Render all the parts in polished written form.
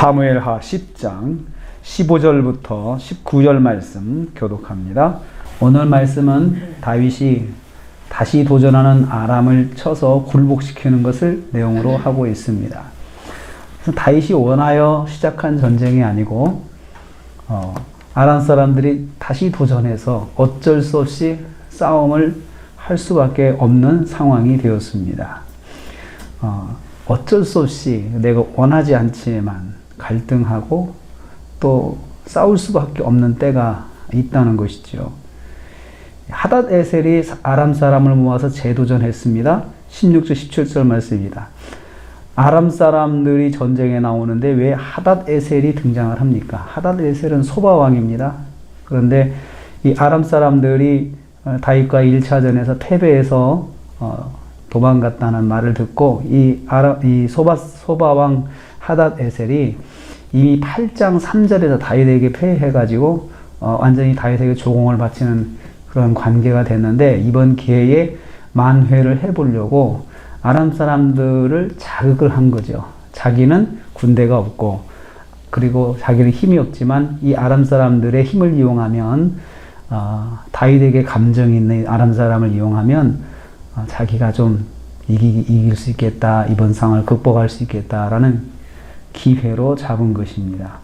사무엘하 10장 15절부터 19절 말씀 교독합니다. 오늘 말씀은 다윗이 다시 도전하는 아람을 쳐서 굴복시키는 것을 내용으로 하고 있습니다. 다윗이 원하여 시작한 전쟁이 아니고 아람 사람들이 다시 도전해서 어쩔 수 없이 싸움을 할 수밖에 없는 상황이 되었습니다. 어쩔 수 없이 내가 원하지 않지만 갈등하고 또 싸울 수밖에 없는 때가 있다는 것이죠. 하닷에셀이 아람 사람을 모아서 재도전했습니다. 16절 17절 말씀입니다. 아람 사람들이 전쟁에 나오는데 왜 하닷에셀이 등장을 합니까? 하닷에셀은 소바왕입니다. 그런데 이 아람 사람들이 다윗과 1차전에서 패배해서 도망갔다는 말을 듣고 이 소바왕 하닷에셀이 이미 8장 3절에서 다윗에게 패해가지고 완전히 다윗에게 조공을 바치는 그런 관계가 됐는데, 이번 기회에 만회를 해보려고 아람 사람들을 자극을 한 거죠. 자기는 군대가 없고 그리고 자기는 힘이 없지만 이 아람 사람들의 힘을 이용하면 다윗에게 감정이 있는 아람 사람을 이용하면 자기가 좀 이길 수 있겠다, 이번 상황을 극복할 수 있겠다라는 기회로 잡은 것입니다.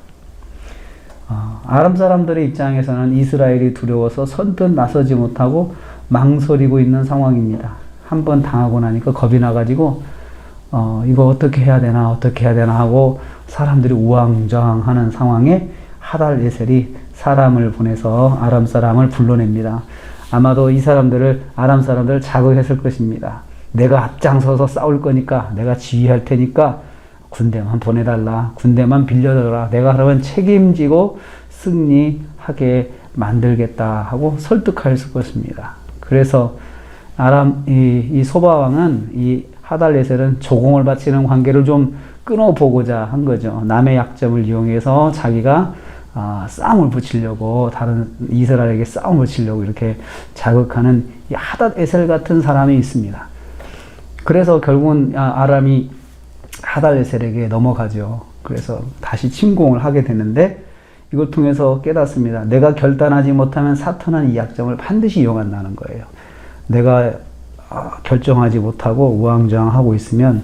아람 사람들의 입장에서는 이스라엘이 두려워서 선뜻 나서지 못하고 망설이고 있는 상황입니다. 한번 당하고 나니까 겁이 나가지고 이거 어떻게 해야 되나 하고 사람들이 우왕좌왕하는 상황에 하닷에셀이 사람을 보내서 아람 사람을 불러냅니다. 아마도 이 사람들을 아람 사람들을 자극했을 것입니다. 내가 앞장서서 싸울 거니까, 내가 지휘할 테니까 군대만 보내달라, 군대만 빌려달라, 내가 그러면 책임지고 승리하게 만들겠다 하고 설득했을 것입니다. 그래서 이 소바왕은 이 하달에셀은 조공을 바치는 관계를 좀 끊어보고자 한 거죠. 남의 약점을 이용해서 자기가 싸움을 붙이려고, 다른 이스라엘에게 싸움을 붙이려고 이렇게 자극하는 이 하닷에셀 같은 사람이 있습니다. 그래서 결국은 아람이 하닷에셀에게 넘어가죠. 그래서 다시 침공을 하게 되는데, 이걸 통해서 깨닫습니다. 내가 결단하지 못하면 사탄은 이 약점을 반드시 이용한다는 거예요. 내가 결정하지 못하고 우왕좌왕하고 있으면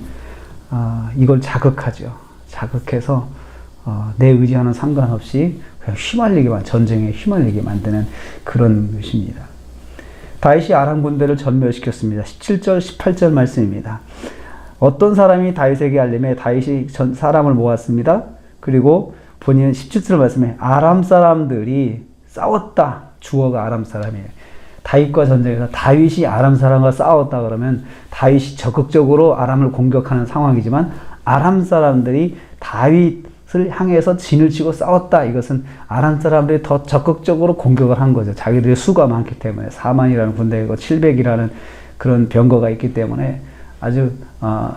이걸 자극하죠. 자극해서 내 의지와는 상관없이 그냥 전쟁에 휘말리게 만드는 그런 것입니다. 다윗이 아람 군대를 전멸시켰습니다. 17절 18절 말씀입니다. 어떤 사람이 다윗에게 알림해 다윗이 사람을 모았습니다. 그리고 본인은 17절 말씀에 아람 사람들이 싸웠다. 주어가 아람 사람이에요. 다윗과 전쟁에서 다윗이 아람 사람과 싸웠다 그러면 다윗이 적극적으로 아람을 공격하는 상황이지만, 아람 사람들이 다윗을 향해서 진을 치고 싸웠다. 이것은 아람 사람들이 더 적극적으로 공격을 한 거죠. 자기들의 수가 많기 때문에, 4만이라는 군대이고 700이라는 그런 병거가 있기 때문에 아주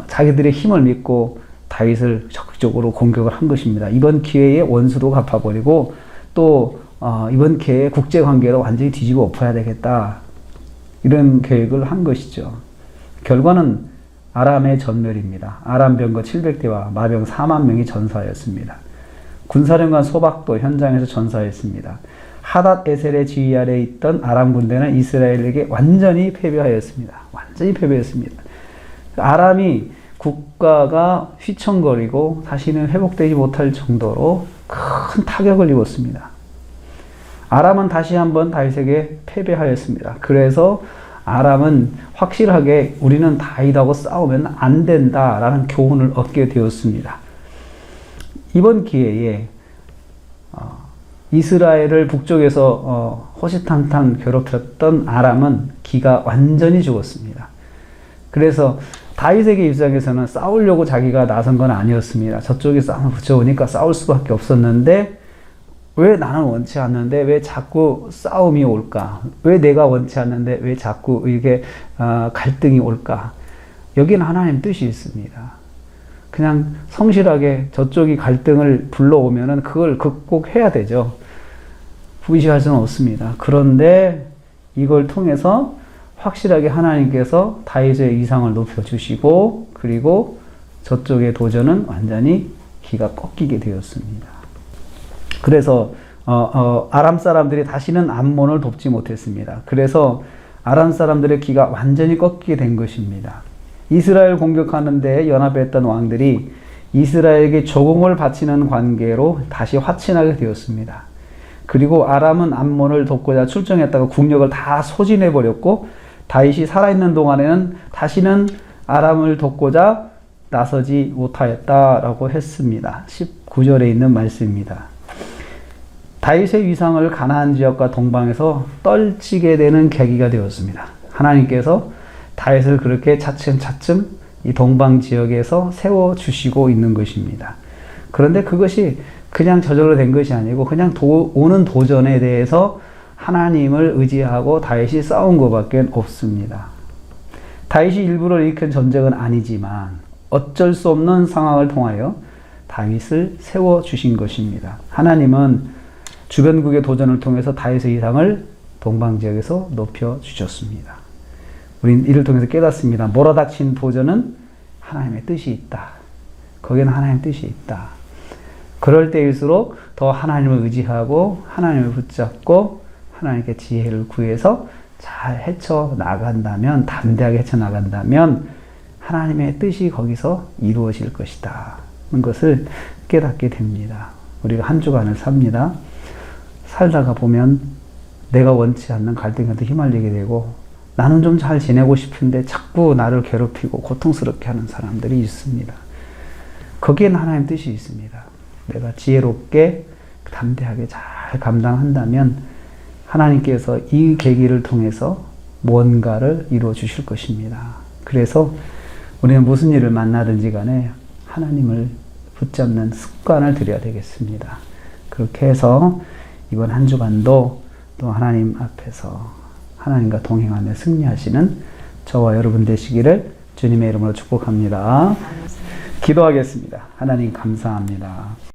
자기들의 힘을 믿고 다윗을 적극적으로 공격을 한 것입니다. 이번 기회에 원수도 갚아버리고 또 이번 기회에 국제관계를 완전히 뒤집어 엎어야 되겠다, 이런 계획을 한 것이죠. 결과는 아람의 전멸입니다. 아람 병거 700대와 마병 4만 명이 전사하였습니다. 군사령관 소박도 현장에서 전사했습니다. 하닷에셀의 지휘 아래에 있던 아람 군대는 이스라엘에게 완전히 패배하였습니다. 아람이 국가가 휘청거리고 다시는 회복되지 못할 정도로 큰 타격을 입었습니다. 아람은 다시 한번 다윗에게 패배하였습니다. 그래서 아람은 확실하게 우리는 다윗하고 싸우면 안 된다라는 교훈을 얻게 되었습니다. 이번 기회에 이스라엘을 북쪽에서 호시탐탐 괴롭혔던 아람은 기가 완전히 죽었습니다. 그래서 다윗에게 입장에서는 싸우려고 자기가 나선 건 아니었습니다. 저쪽이 싸움을 붙여오니까 싸울 수밖에 없었는데, 왜 나는 원치 않는데 왜 자꾸 싸움이 올까? 왜 내가 원치 않는데 왜 자꾸 이게 갈등이 올까? 여기는 하나님 뜻이 있습니다. 그냥 성실하게 저쪽이 갈등을 불러오면은 그걸 극복해야 되죠. 무시할 수는 없습니다. 그런데 이걸 통해서 확실하게 하나님께서 다윗의 위상을 높여주시고, 그리고 저쪽의 도전은 완전히 기가 꺾이게 되었습니다. 그래서 아람 사람들이 다시는 암몬을 돕지 못했습니다. 그래서 아람 사람들의 기가 완전히 꺾이게 된 것입니다. 이스라엘 공격하는데 연합했던 왕들이 이스라엘에게 조공을 바치는 관계로 다시 화친하게 되었습니다. 그리고 아람은 암몬을 돕고자 출정했다가 국력을 다 소진해버렸고 다윗이 살아있는 동안에는 다시는 아람을 돕고자 나서지 못하였다라고 했습니다. 19절에 있는 말씀입니다. 다윗의 위상을 가나안 지역과 동방에서 떨치게 되는 계기가 되었습니다. 하나님께서 다윗을 그렇게 차츰차츰 이 동방 지역에서 세워주시고 있는 것입니다. 그런데 그것이 그냥 저절로 된 것이 아니고 그냥 오는 도전에 대해서 하나님을 의지하고 다윗이 싸운 것밖에 없습니다. 다윗이 일부러 일으킨 전쟁은 아니지만 어쩔 수 없는 상황을 통하여 다윗을 세워주신 것입니다. 하나님은 주변국의 도전을 통해서 다윗의 위상을 동방지역에서 높여주셨습니다. 우린 이를 통해서 깨닫습니다. 몰아닥친 도전은 하나님의 뜻이 있다. 거기에는 하나님의 뜻이 있다. 그럴 때일수록 더 하나님을 의지하고 하나님을 붙잡고 하나님께 지혜를 구해서 잘 헤쳐나간다면, 담대하게 헤쳐나간다면 하나님의 뜻이 거기서 이루어질 것이다 하는 것을 깨닫게 됩니다. 우리가 한 주간을 삽니다. 살다가 보면 내가 원치 않는 갈등한테 휘말리게 되고 나는 좀 잘 지내고 싶은데 자꾸 나를 괴롭히고 고통스럽게 하는 사람들이 있습니다. 거기에는 하나님의 뜻이 있습니다. 내가 지혜롭게 담대하게 잘 감당한다면 하나님께서 이 계기를 통해서 무언가를 이루어 주실 것입니다. 그래서 우리는 무슨 일을 만나든지 간에 하나님을 붙잡는 습관을 들여야 되겠습니다. 그렇게 해서 이번 한 주간도 또 하나님 앞에서 하나님과 동행하며 승리하시는 저와 여러분 되시기를 주님의 이름으로 축복합니다. 기도하겠습니다. 하나님 감사합니다.